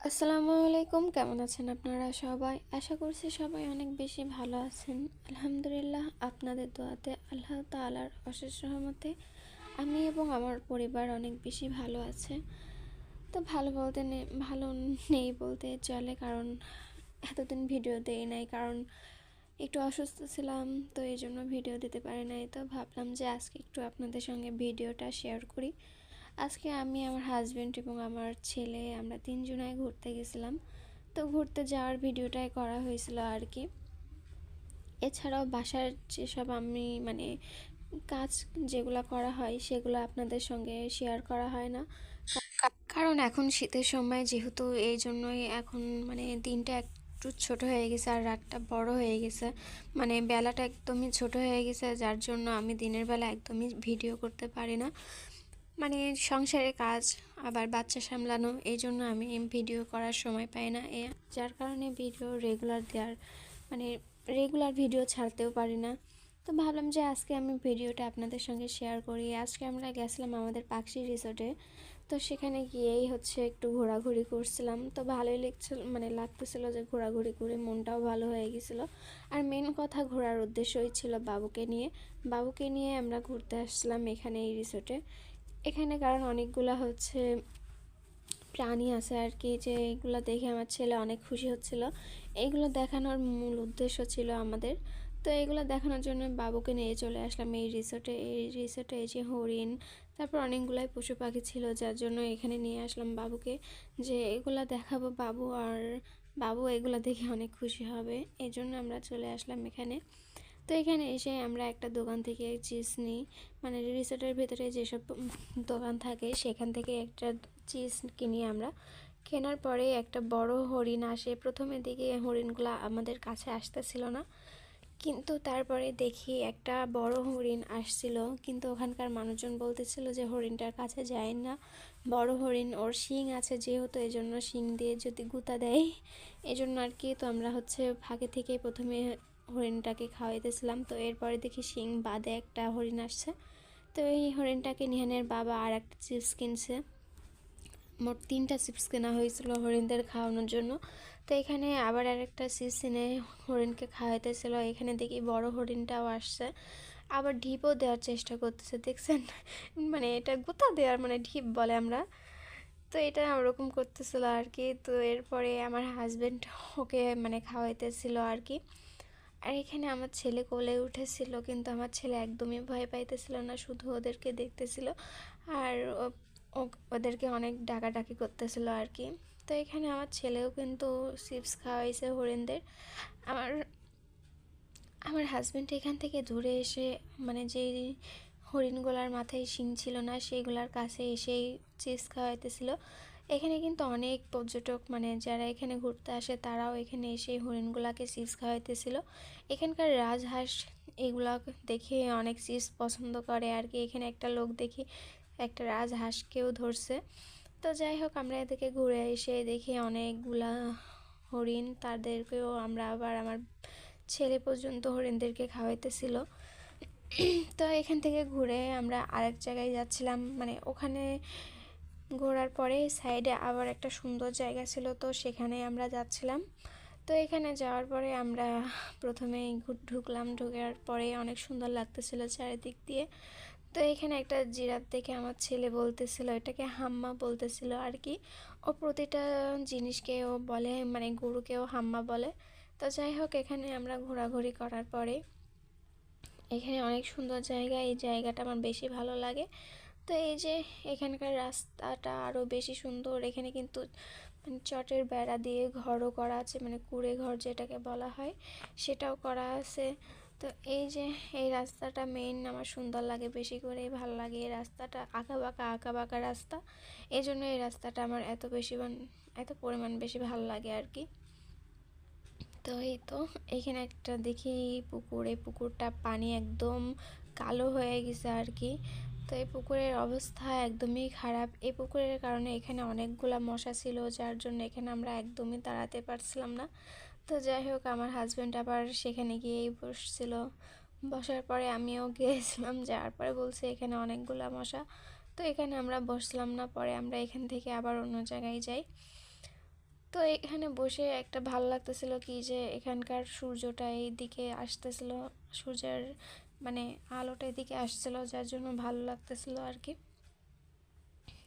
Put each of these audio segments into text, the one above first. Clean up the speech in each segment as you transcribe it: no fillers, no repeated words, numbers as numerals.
আসসালামু আলাইকুম, কেমন আছেন আপনারা সবাই? আশা করছি সবাই অনেক বেশি ভালো আছেন। আলহামদুলিল্লাহ, আপনাদের দোয়াতে আল্লাহ তাআলার অশেষ রহমতে আমি এবং আমার পরিবার অনেক বেশি ভালো আছে। তো ভালো বলতে ভালো নেই বলতে চলে, কারণ এতদিন ভিডিও দেই নাই, কারণ একটু অসুস্থ ছিলাম। তো এই জন্য ভিডিও দিতে পারি নাই। তো ভাবলাম যে আজকে একটু আপনাদের সঙ্গে ভিডিওটা শেয়ার করি। আজকে আমি, আমার হাজব্যান্ড এবং আমার ছেলে, আমরা তিনজনাই ঘুরতে গেছিলাম। তো ঘুরতে যাওয়ার ভিডিওটাই করা হয়েছিল আর কি। এছাড়াও বাসার যেসব আমি কাজ যেগুলো করা হয় সেগুলো আপনাদের সঙ্গে শেয়ার করা হয় না, কারণ এখন শীতের সময় যেহেতু, এই জন্যই এখন দিনটা একটু ছোট হয়ে গেছে আর রাতটা বড় হয়ে গেছে, বেলাটা একদমই ছোট হয়ে গেছে, যার জন্য আমি দিনের বেলা একদমই ভিডিও করতে পারি না। সংসারের কাজ, আবার বাচ্চা সামলানো, এই জন্য আমি ভিডিও করার সময় পাই না, যার কারণে ভিডিও মানে রেগুলার ভিডিও ছাড়তেও পারি না। তো ভাবলাম যে আজকে আমি ভিডিওটা আপনাদের সঙ্গে শেয়ার করি। আজকে আমরা গেছিলাম আমাদের পাকশি রিসোর্টে। তো সেখানে গিয়েই একটু ঘোরাঘুরি করছিলাম। তো ভালোই লাগতেছিল যে ঘোরাঘুরি করে মনটাও ভালো হয়ে গেছিলো। আর মেন কথা, ঘোরার উদ্দেশ্যই ছিল বাবুকে নিয়ে আমরা ঘুরতে আসছিলাম এখানে এই রিসোর্টে। এখানে কারণ অনেকগুলা প্রাণী আছে আর কি, যে এগুলো দেখে আমার ছেলে অনেক খুশি হচ্ছিল। এইগুলো দেখানোর মূল উদ্দেশ্য ছিল আমাদের। তো এগুলো দেখানোর জন্য বাবুকে নিয়ে চলে আসলাম এই রিসোর্টে এই যে হরিণ, তারপর অনেকগুলাই পশু পাখি ছিল, যার জন্য এখানে নিয়ে আসলাম বাবুকে, যে এগুলা দেখাবো বাবু এগুলো দেখে অনেক খুশি হবে। এই জন্য আমরা চলে আসলাম এখানে। তো এখানে এসে আমরা একটা দোকান থেকে চিজ নিই, রিসোর্টের ভেতরে যেসব দোকান থাকে সেখান থেকে একটা চিজ কিনি আমরা। কেনার পরে একটা বড় হরিণ আসে। প্রথমে দিকে হরিণগুলো আমাদের কাছে আসতেছিল না, কিন্তু তারপরে দেখি একটা বড় হরিণ আসছিল, কিন্তু ওখানকার মানুষজন বলতেছিল যে হরিণটার কাছে যায় না, বড় হরিণ, ওর শিং আছে যেহেতু, এই জন্য শিং দিয়ে যদি গুঁতা দেয়, এই জন্য আর কি। তো আমরা ফাঁকে থেকে প্রথমে হরিণটাকে খাওয়াইতেছিলাম। তো এরপরে দেখি শিং বাদে একটা হরিণ আসছে। তো এই হরিণটাকে নিহানের বাবা আর একটা চিপস কিনছে। মোট 3টা চিপস কেনা হয়েছিল হরিণদের খাওয়ানোর জন্য। তো এখানে আবার আরেকটা চিপস এনে হরিণকে খাওয়াইতেছিল। এখানে দেখি বড় হরিণটাও আসছে, আবার ঢিপও দেওয়ার চেষ্টা করতেছে, দেখছেন? এটা গুঁতা দেওয়ার, ঢিপ বলে আমরা। তো এটা ওরকম করতেছিল আর কি। তো এরপরে আমার হাজব্যান্ড ওকে খাওয়াইতেছিল আর কি। আর এখানে আমার ছেলে কোলে উঠেছিল, কিন্তু আমার ছেলে একদমই ভয় পাইতেছিল না, শুধু ওদেরকে দেখতেছিল আর ওদেরকে অনেক ডাকাডাকি করতেছিল আর কি। তো এখানে আমার ছেলেও কিন্তু চিপস খাওয়াইছে হরিণদের। আমার আমার হাজব্যান্ড এখান থেকে দূরে এসে, যেই হরিণগুলার মাথায় শিং ছিল না সেইগুলার কাছে এসেই চিপস খাওয়াইতেছিল। এখানে কিন্তু অনেক পর্যটক, যারা এখানে ঘুরতে আসে, তারাও এখানে এসে হরিণগুলাকে চিপস খাওয়াইতেছিল। এখানকার রাজহাঁস এগুলা দেখে অনেক চিপস পছন্দ করে আর কি। এখানে একটা লোক দেখি একটা রাজহাঁসকেও ধরছে। তো যাই হোক, আমরা এদিকে ঘুরে এসে দেখি অনেকগুলা হরিণ, তাদেরকেও আমরা আবার আমার ছেলে পর্যন্ত হরিণদেরকে খাওয়াইতেছিল। তো এখান থেকে ঘুরে আমরা আরেক জায়গায় যাচ্ছিলাম, ওখানে ঘোরার পরে সাইডে আবার একটা সুন্দর জায়গা ছিল, তো সেখানে আমরা যাচ্ছিলাম। তো এখানে যাওয়ার পরে আমরা প্রথমেই ঢুকার পরে অনেক সুন্দর লাগতেছিল চারিদিক দিয়ে। তো এখানে একটা জিরাফ দেখে আমার ছেলে বলতেছিল, এটাকে হাম্মা বলতেছিল আর কি। ও প্রতিটা জিনিসকে ও বলে, গরুকেও হাম্মা বলে। তো যাই হোক, এখানে আমরা ঘোরাঘুরি করার পরে এখানে অনেক সুন্দর জায়গা, এই জায়গাটা আমার বেশি ভালো লাগে। তো এই যে এখানকার রাস্তাটা আরও বেশি সুন্দর। এখানে কিন্তু চটের বেড়া দিয়ে ঘরও করা আছে, কুঁড়ে ঘর যেটাকে বলা হয়, সেটাও করা আছে। তো এই যে এই রাস্তাটা মেইন আমার সুন্দর লাগে, বেশি করেই ভালো লাগে। এই রাস্তাটা আঁকা বাঁকা রাস্তা, এই জন্য এই রাস্তাটা আমার এত পরিমাণ বেশি ভালো লাগে আর কি। তো এই তো এখানে একটা দেখি পুকুর, এই পুকুরটা পানি একদম কালো হয়ে গেছে আর কি। তো এই পুকুরের অবস্থা একদমই খারাপ। এই পুকুরের কারণে এখানে অনেকগুলা মশা ছিল, যার জন্য এখানে আমরা একদমই দাঁড়াতে পারছিলাম না। তো যাই হোক, আমার হাজব্যান্ড আবার সেখানে গিয়েই বসছিল। বসার পরে আমিও গিয়েছিলাম, যাওয়ার পরে বলছে এখানে অনেকগুলা মশা। তো এখানে আমরা বসলাম না, পরে আমরা এখান থেকে আবার অন্য জায়গায় যাই। তো এখানে বসে একটা ভালো লাগতেছিল কি যে এখানকার সূর্যটা এই দিকে আসতেছিল, সূর্যের মানে আলোটা এদিকে আসছিল, যার জন্য ভালো লাগতেছিল আর কি।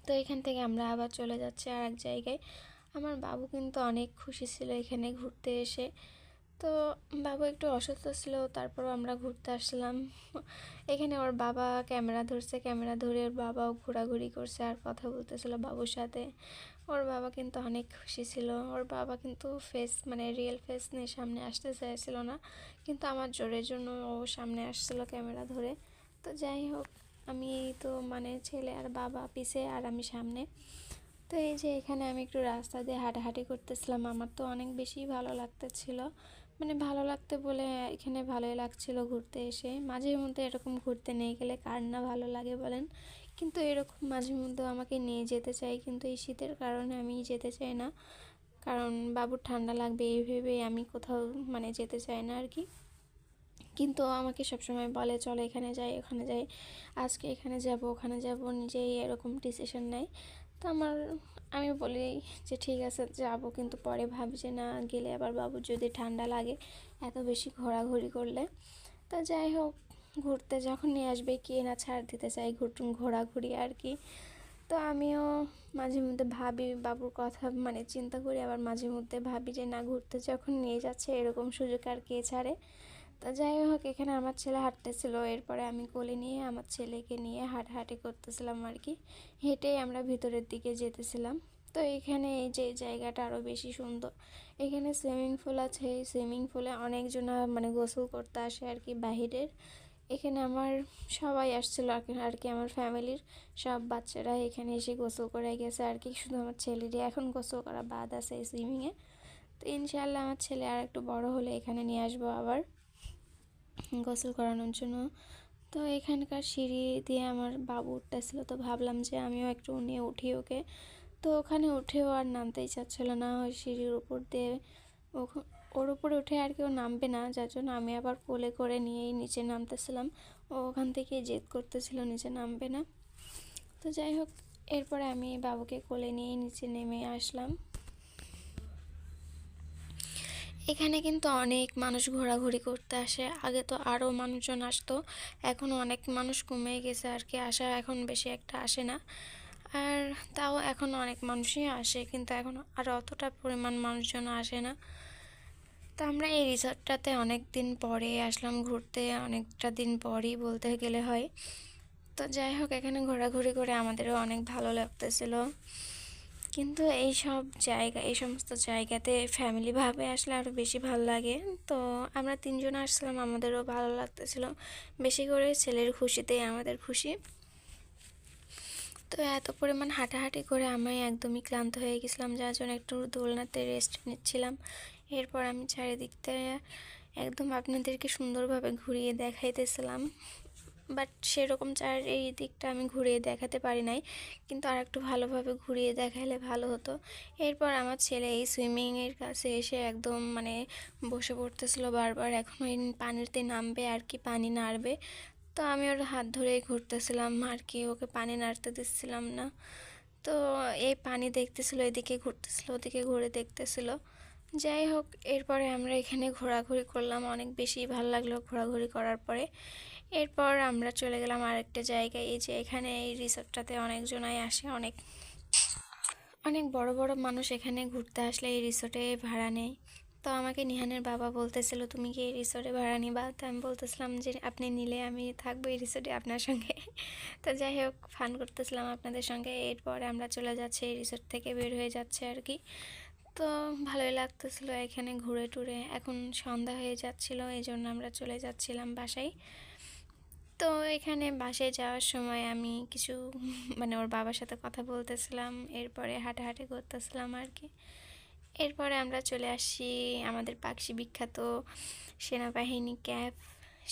তো এখান থেকে আমরা আবার চলে যাচ্ছি আর এক জায়গায়। আমার বাবু কিন্তু অনেক খুশি ছিল এখানে ঘুরতে এসে। তো বাবু একটু অসুস্থ ছিল, তারপরও আমরা ঘুরতে আসলাম। এখানে ওর বাবা ক্যামেরা ধরছে, ক্যামেরা ধরে ওর বাবাও ঘোরাঘুরি করছে আর কথা বলতেছিল বাবুর সাথে। ওর বাবা কিন্তু অনেক খুশি ছিল। ওর বাবা কিন্তু ফেস মানে রিয়েল ফেস নিয়ে সামনে আসতে চাইছিল না, কিন্তু আমার জোরের জন্য ও সামনে আসছিল ক্যামেরা ধরে। তো যাই হোক, আমি তো মানে ছেলে আর বাবা পিছে আর আমি সামনে। তো এই যে এখানে আমি একটু রাস্তা দিয়ে হাঁটাহাঁটি করতেছিলাম, আমার তো অনেক বেশি ভালো লাগতেছিল। মানে ভালো লাগতে বলে এখানে ভালোই লাগছিল ঘুরতে এসে। মাঝে মধ্যে এরকম ঘুরতে নিয়ে গেলে কার না ভালো লাগে বলেন, কিন্তু এরকম মাঝে মধ্যে আমাকে নিয়ে যেতে চাই, কিন্তু এই শীতের কারণে আমি যেতে চাই না, কারণ বাবুর ঠান্ডা লাগবে এই ভেবেই আমি কোথাও মানে যেতে চাই না আর কি। কিন্তু আমাকে সবসময় বলে চলো এখানে যাই ওখানে যাই, আজকে এখানে যাব ওখানে যাব, নিজেই এরকম ডিসিশন নেয়। তো আমি বলি যে ঠিক আছে যাব, কিন্তু পরে ভাবি যে না গেলে আবার বাবুর যদি ঠান্ডা লাগে এত বেশি ঘোরাঘুরি করলে। তো যাই হোক, ঘুরতে যখন নিয়ে আসবে কে না ছাড় দিতে চাই ঘোরাঘুরি আর কি। তো আমিও মাঝে মধ্যে ভাবি বাবুর কথা মানে চিন্তা করি, আবার মাঝে মধ্যে ভাবি যে না ঘুরতে যখন নিয়ে যাচ্ছে এরকম সুযোগ আর কে ছাড়ে। তা যাই হোক, এখানে আমার ছেলে হাঁটতেছিল, এরপরে আমি কোলে নিয়ে আমার ছেলেকে নিয়ে হাঁটাহাঁটি করতেছিলাম আর কি। হেঁটেই আমরা ভিতরের দিকে যেতেছিলাম। তো এখানে এই যে জায়গাটা আরও বেশি সুন্দর। এখানে সুইমিং পুল আছে, এই সুইমিং পুলে অনেকজনা মানে গোসল করতে আসে আর কি বাহিরের। এখানে আমার সবাই আসছিল আর কি, আমার ফ্যামিলির সব বাচ্চারা এখানে এসে গোসল করে গেছে আর কি। শুধু আমার ছেলেরই এখন গোসল করা বাদ আছে এই সুইমিংয়ে। তো ইনশাআল্লাহ আমার ছেলে আর একটু বড় হলে এখানে নিয়ে আসবো আবার গোসল করানোর জন্য। তো এখানকার সিঁড়ি দিয়ে আমার বাবু উঠতেছিল, তো ভাবলাম যে আমিও একটু নিয়ে উঠি ওকে। তো ওখানে উঠেও আর নামতেই চাচ্ছিল না, ওই সিঁড়ির উপর দিয়ে ওর উপরে উঠে আর কেউ নামবে না, যার জন্য আমি আবার কোলে করে নিয়েই নিচে নামতেছিলাম। ও ওখান থেকে জেদ করতেছিল নিচে নামবে না। তো যাই হোক, এরপরে আমি বাবুকে কোলে নিয়েই নিচে নেমে আসলাম। এখানে কিন্তু অনেক মানুষ ঘোরাঘুরি করতে আসে, আগে তো আরও মানুষজন আসতো, এখন অনেক মানুষ কমে গেছে আর কি, আসা এখন বেশি একটা আসে না। আর তাও এখন অনেক মানুষই আসে, কিন্তু এখন আর অতটা পরিমাণ মানুষজন আসে না। তো আমরা এই রিসর্টটাতে অনেক দিন পরে আসলাম ঘুরতে, অনেকটা দিন পরই বলতে গেলে হয়। তো যাই হোক, এখানে ঘোরাঘুরি করে আমাদেরও অনেক ভালো লাগতেছিল। কিন্তু এই সমস্ত জায়গাতে ফ্যামিলিভাবে আসলে আরও বেশি ভালো লাগে। তো আমরা তিনজন আসছিলাম, আমাদেরও ভালো লাগতেছিল, বেশি করে ছেলের খুশিতেই আমাদের খুশি। তো এত পরিমাণ হাঁটাহাঁটি করে আমি একদমই ক্লান্ত হয়ে গেছিলাম, যার জন্য একটু দোলনাতে রেস্ট নিচ্ছিলাম। এরপর আমি চারিদিকটা একদম আপনাদেরকে সুন্দরভাবে ঘুরিয়ে দেখাইতেছিলাম, বাট সেরকম এই দিকটা আমি ঘুরিয়ে দেখাতে পারি নাই, কিন্তু আর একটু ভালোভাবে ঘুরিয়ে দেখাইলে ভালো হতো। এরপর আমার ছেলে এই সুইমিংয়ের কাছে এসে একদম মানে বসে পড়তেছিল বারবার, এখন ওই পানিতে নামবে আর কি, পানি নাড়বে। তো আমি ওর হাত ধরেই ঘুরতেছিলাম আর কি, ওকে পানি নাড়তে দিচ্ছিলাম না। তো এই পানি দেখতেছিল, এদিকে ঘুরতেছিল, ওদিকে ঘুরে দেখতেছিল। যাই হোক, এরপরে আমরা এখানে ঘোরাঘুরি করলাম, অনেক বেশি ভালো লাগলো ঘোরাঘুরি করার পরে। এরপর আমরা চলে গেলাম আরেকটা জায়গায়। এই যে এখানে এই রিসোর্টটাতে অনেকজনাই আসে, অনেক অনেক বড় বড় মানুষ এখানে ঘুরতে আসলে এই রিসোর্টে ভাড়া নেয়। তো আমাকে নিহানের বাবা বলতেছিল তুমি কি এই রিসোর্টে ভাড়া নিবা, তো আমি বলতেছিলাম যে আপনি নিলে আমি থাকবো এই রিসোর্টে আপনার সঙ্গে। তো যাই হোক, ফান করতেছিলাম আপনাদের সঙ্গে। এরপরে আমরা চলে যাচ্ছি, এই রিসোর্ট থেকে বের হয়ে যাচ্ছে আর কি। তো ভালোই লাগতেছিল এখানে ঘুরে টুরে। এখন সন্ধ্যা হয়ে যাচ্ছিল, এই জন্য আমরা চলে যাচ্ছিলাম বাসায়। তো এখানে বাসায় যাওয়ার সময় আমি কিছু মানে ওর বাবার সাথে কথা বলতেছিলাম, এরপরে হাঁটাহাঁটি করতেছিলাম আর কি। এরপরে আমরা চলে আসি আমাদের পাকশি বিখ্যাত সেনাবাহিনী ক্যাফ,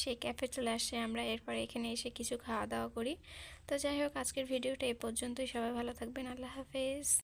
সেই ক্যাফে চলে আসে আমরা। এরপরে এখানে এসে কিছু খাওয়া দাওয়া করি। তো যাই হোক, আজকের ভিডিওটা এ পর্যন্তই। সবাই ভালো থাকবেন, আল্লাহ হাফেজ।